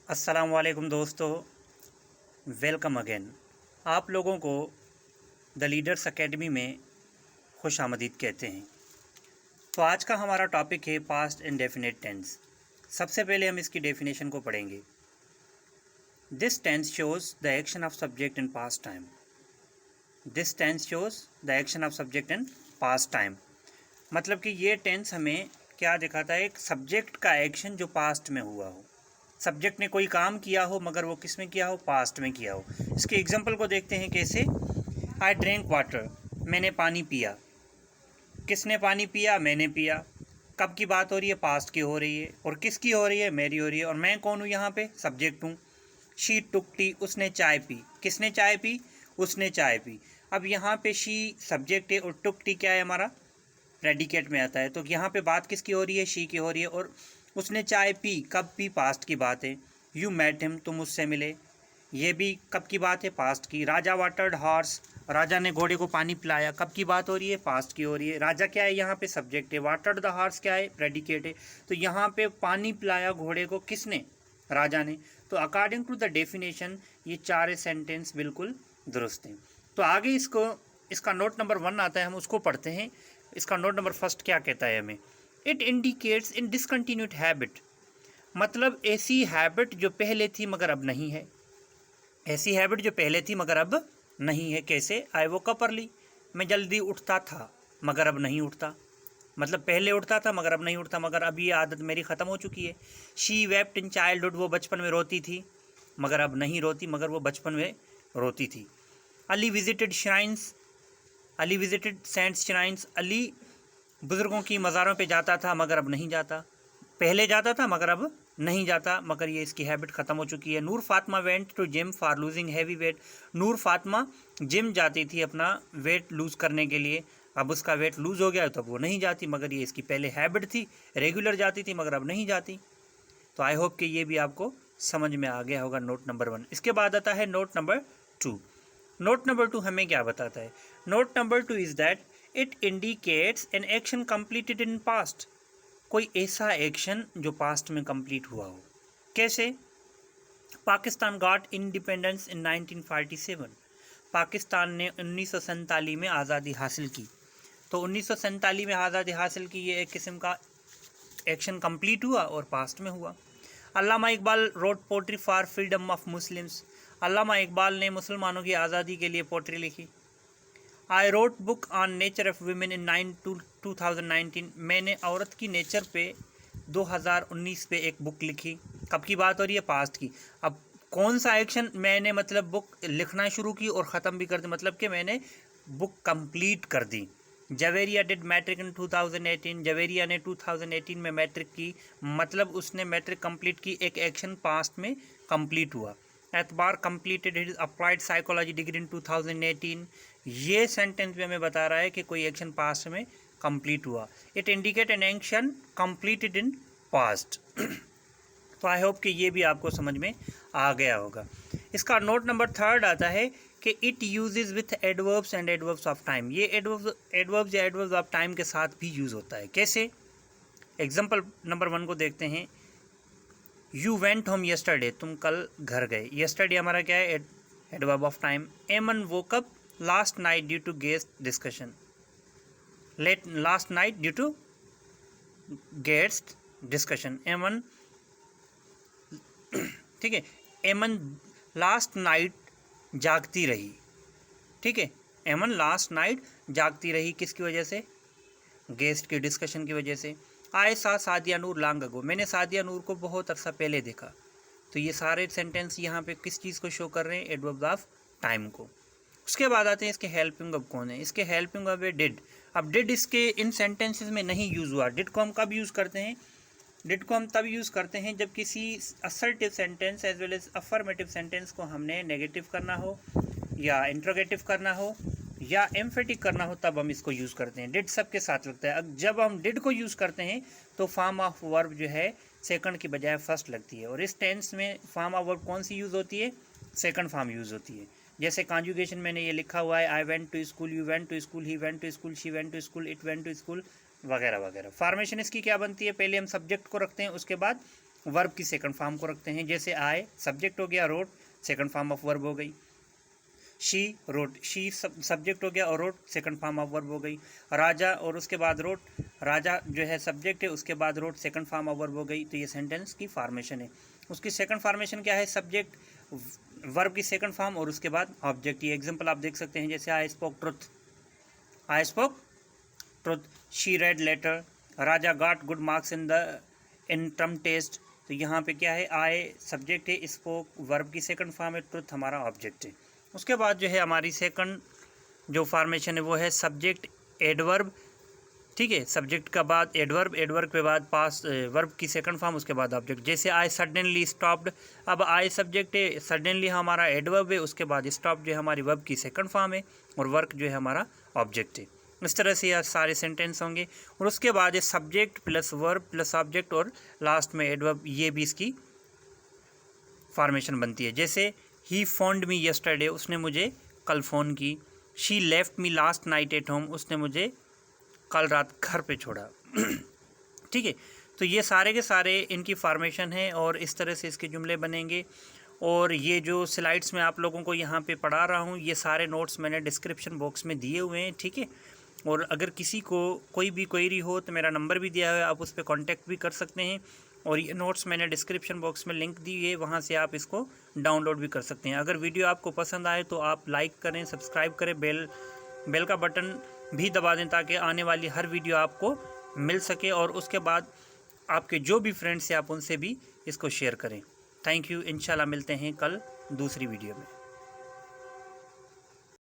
अस्सलाम वालेकुम दोस्तों, वेलकम अगेन। आप लोगों को द लीडर्स एकेडमी में खुश आमदीद कहते हैं। तो आज का हमारा टॉपिक है पास्ट इंडेफिनिट टेंस। सबसे पहले हम इसकी डेफिनेशन को पढ़ेंगे। This tense shows the action of subject in past time. This tense shows the action of subject in past time मतलब कि ये टेंस हमें क्या दिखाता है, एक सब्जेक्ट का एक्शन जो पास्ट में हुआ हो। सब्जेक्ट ने कोई काम किया हो मगर वो किस में किया हो, पास्ट में किया हो। इसके एग्जांपल को देखते हैं कैसे। आई ड्रिंक वाटर, मैंने पानी पिया। किसने पानी पिया? मैंने पिया। कब की बात हो रही है? पास्ट की हो रही है। और किसकी हो रही है? मेरी हो रही है। और मैं कौन हूँ यहाँ पे? सब्जेक्ट हूँ। शी टुक टी, उसने चाय पी। किसने चाय पी? उसने चाय पी। अब यहाँ पे शी सब्जेक्ट है और टुक टी क्या है? हमारा प्रेडिकेट में आता है। तो यहाँ पे बात किसकी हो रही है? शी की हो रही है। और उसने चाय पी, कब पी? पास्ट की बात है। यू मेट हिम, तुम उससे मिले, ये भी कब की बात है? पास्ट की। राजा वाटर्ड हॉर्स, राजा ने घोड़े को पानी पिलाया, कब की बात हो रही है? पास्ट की हो रही है। राजा क्या है? यहाँ पे सब्जेक्ट है। वाटर्ड द हॉर्स क्या है? प्रेडिकेट है। तो यहाँ पे पानी पिलाया घोड़े को किसने? राजा ने। तो अकॉर्डिंग टू द डेफिनेशन ये चार सेंटेंस बिल्कुल दुरुस्त हैं। तो आगे इसका नोट नंबर 1 आता है, हम उसको पढ़ते हैं। इसका नोट नंबर 1 क्या कहता है हमें? It indicates in discontinued habit, मतलब ऐसी हैबिट जो पहले थी मगर अब नहीं है। ऐसी हैबिट जो पहले थी मगर अब नहीं है। कैसे? आई वो कप अर्ली, मैं जल्दी उठता था मगर अब नहीं उठता। मतलब पहले उठता था मगर अब नहीं उठता, मगर अब ये आदत मेरी ख़त्म हो चुकी है। शी वेप्ट इन चाइल्डहुड, वो बचपन में रोती थी मगर अब नहीं रोती, मगर वो बचपन में रोती थी। Ali visited shrines, Ali visited saints shrines, Ali बुज़ुर्गों की मज़ारों पे जाता था मगर अब नहीं जाता। पहले जाता था मगर अब नहीं जाता, मगर ये इसकी हैबिट ख़त्म हो चुकी है। Noor Fatima went to gym for losing heavy weight, Noor Fatima gym जाती थी अपना वेट लूज़ करने के लिए, अब उसका वेट लूज़ हो गया तो अब वो नहीं जाती, मगर ये इसकी पहले हैबिट थी, रेगुलर जाती थी मगर अब नहीं जाती। तो आई होप कि ये भी आपको समझ में आ गया होगा नोट नंबर 1। इसके बाद आता है नोट नंबर 2। नोट नंबर 2 हमें क्या बताता है? Note number 2 is that it indicates an action completed in past, कोई ऐसा एक्शन जो पास्ट में कंप्लीट हुआ हो। कैसे? Pakistan got independence in 1947, Pakistan ने 1947 में आज़ादी हासिल की। तो 1947 में आज़ादी हासिल की, ये एक किस्म का एक्शन कंप्लीट हुआ और पास्ट में हुआ। Allama Iqbal wrote poetry for freedom of Muslims, Allama Iqbal ने मुसलमानों की आज़ादी के लिए पोट्री लिखी। I wrote book on nature of women in 2019, मैंने औरत की नेचर पे 2019 पे एक बुक लिखी। कब की बात हो रही है? पास्ट की। अब कौन सा एक्शन मैंने, मतलब बुक लिखना शुरू की और ख़त्म भी कर दी, मतलब कि मैंने बुक कंप्लीट कर दी। जवेरिया डिड मैट्रिक इन 2018, जवेरिया ने 2018 में मैट्रिक की, मतलब उसने मैट्रिक कंप्लीट की, एक एक्शन पास्ट में कंप्लीट हुआ। एतबार completed his applied psychology degree in 2018, ये सेंटेंस भी हमें बता रहा है कि कोई एक्शन पास्ट में कंप्लीट हुआ। It indicate an action completed in past. तो आई होप कि ये भी आपको समझ में आ गया होगा। इसका नोट नंबर 3 आता है कि it uses with adverbs and adverbs of time, ये एडवर्ब्स या एडवर्ब्स ऑफ टाइम के साथ भी यूज़ होता है। कैसे? एग्जाम्पल नंबर 1 को देखते हैं। यू वेंट होम येस्टरडे, तुम कल घर गए। येस्टरडे हमारा क्या है? Adverb of time. Aman woke up last night due to guest discussion, late last night due to guest discussion. Aman, ठीक है, एमन लास्ट नाइट जागती रही। ठीक है, एमन लास्ट नाइट जागती रही, किसकी वजह से? गेस्ट की डिस्कशन की वजह से। आई सा सादिया नूर लॉन्ग अगो, मैंने सादिया नूर को बहुत अरसा पहले देखा। तो ये सारे सेंटेंस यहाँ पे किस चीज़ को शो कर रहे हैं? एडवर्ब ऑफ टाइम को। उसके बाद आते हैं इसके हेल्पिंग वर्ब कौन है? इसके हेल्पिंग वर्ब है डिड। अब डिड इसके इन सेंटेंसेस में नहीं यूज़ हुआ। डिड को हम कब यूज़ करते हैं? डिड को हम तब यूज़ करते हैं जब किसी assertive sentence as well as affirmative sentence को हमने नेगेटिव करना हो या इंट्रोगेटिव करना हो या एम्फेटिक करना हो, तब हम इसको यूज़ करते हैं। डिड सबके साथ लगता है। अब जब हम डिड को यूज़ करते हैं तो फॉर्म ऑफ वर्ब जो है सेकंड की बजाय फर्स्ट लगती है। और इस टेंस में फॉर्म ऑफ वर्ब कौन सी यूज़ होती है? सेकंड फॉर्म यूज़ होती है। जैसे कॉन्जुगेशन मैंने ये लिखा हुआ है, I went to school, you went to school, he went to school, she went to school, it went to school, वगैरह वगैरह। फॉर्मेशन इसकी क्या बनती है? पहले हम सब्जेक्ट को रखते हैं, उसके बाद वर्ब की सेकंड फॉर्म को रखते हैं। जैसे आए सब्जेक्ट हो गया, wrote second form of verb हो गई। शी रोट, शी सब्जेक्ट हो गया और wrote second form of verb हो गई। राजा और उसके बाद रोट, राजा जो है सब्जेक्ट है, उसके बाद wrote second form of verb हो गई। तो ये सेंटेंस की फॉर्मेशन है। उसकी सेकंड फॉर्मेशन क्या है? सब्जेक्ट वर्ब की सेकंड फॉर्म और उसके बाद ऑब्जेक्ट। ये एग्जांपल आप देख सकते हैं, जैसे I spoke truth, I spoke truth. She read letter, Raja got good marks in term test. तो यहाँ पे क्या है? आई सब्जेक्ट है, स्पोक वर्ब की सेकंड फॉर्म है, ट्रुथ हमारा ऑब्जेक्ट है। उसके बाद जो है हमारी सेकंड जो फॉर्मेशन है वो है सब्जेक्ट एडवर्ब, ठीक है। सब्जेक्ट का बाद एडवर्ब, एडवर्ब के बाद पास वर्ब की सेकंड फॉर्म, उसके बाद ऑब्जेक्ट। जैसे आई सडनली स्टॉप्ड, अब आई सब्जेक्ट है, सडनली हमारा एडवर्ब है, उसके बाद स्टॉप जो है हमारी वर्ब की सेकंड फॉर्म है और वर्क जो है हमारा ऑब्जेक्ट है। इस तरह से यह सारे सेंटेंस होंगे। और उसके बाद subject plus verb plus object और लास्ट में एडवर्ब, ये भी इसकी फॉर्मेशन बनती है। जैसे ही फोन्ड मी यस्टरडे, उसने मुझे कल फ़ोन की। She left me last night at home, उसने मुझे कल रात घर पे छोड़ा। ठीक है, तो ये सारे के सारे इनकी फॉर्मेशन है और इस तरह से इसके जुमले बनेंगे। और ये जो स्लाइड्स में आप लोगों को यहाँ पे पढ़ा रहा हूँ, ये सारे नोट्स मैंने डिस्क्रिप्शन बॉक्स में दिए हुए हैं, ठीक है। और अगर किसी को कोई भी क्वेरी हो तो मेरा नंबर भी दिया हुआ है, आप उस पर कॉन्टैक्ट भी कर सकते हैं। और ये नोट्स मैंने डिस्क्रिप्शन बॉक्स में लिंक दी है, वहाँ से आप इसको डाउनलोड भी कर सकते हैं। अगर वीडियो आपको पसंद आए तो आप लाइक करें, सब्सक्राइब करें, बेल का बटन भी दबा दें ताकि आने वाली हर वीडियो आपको मिल सके। और उसके बाद आपके जो भी फ्रेंड्स हैं आप उनसे भी इसको शेयर करें। Thank you. इंशाल्लाह मिलते हैं कल दूसरी वीडियो में।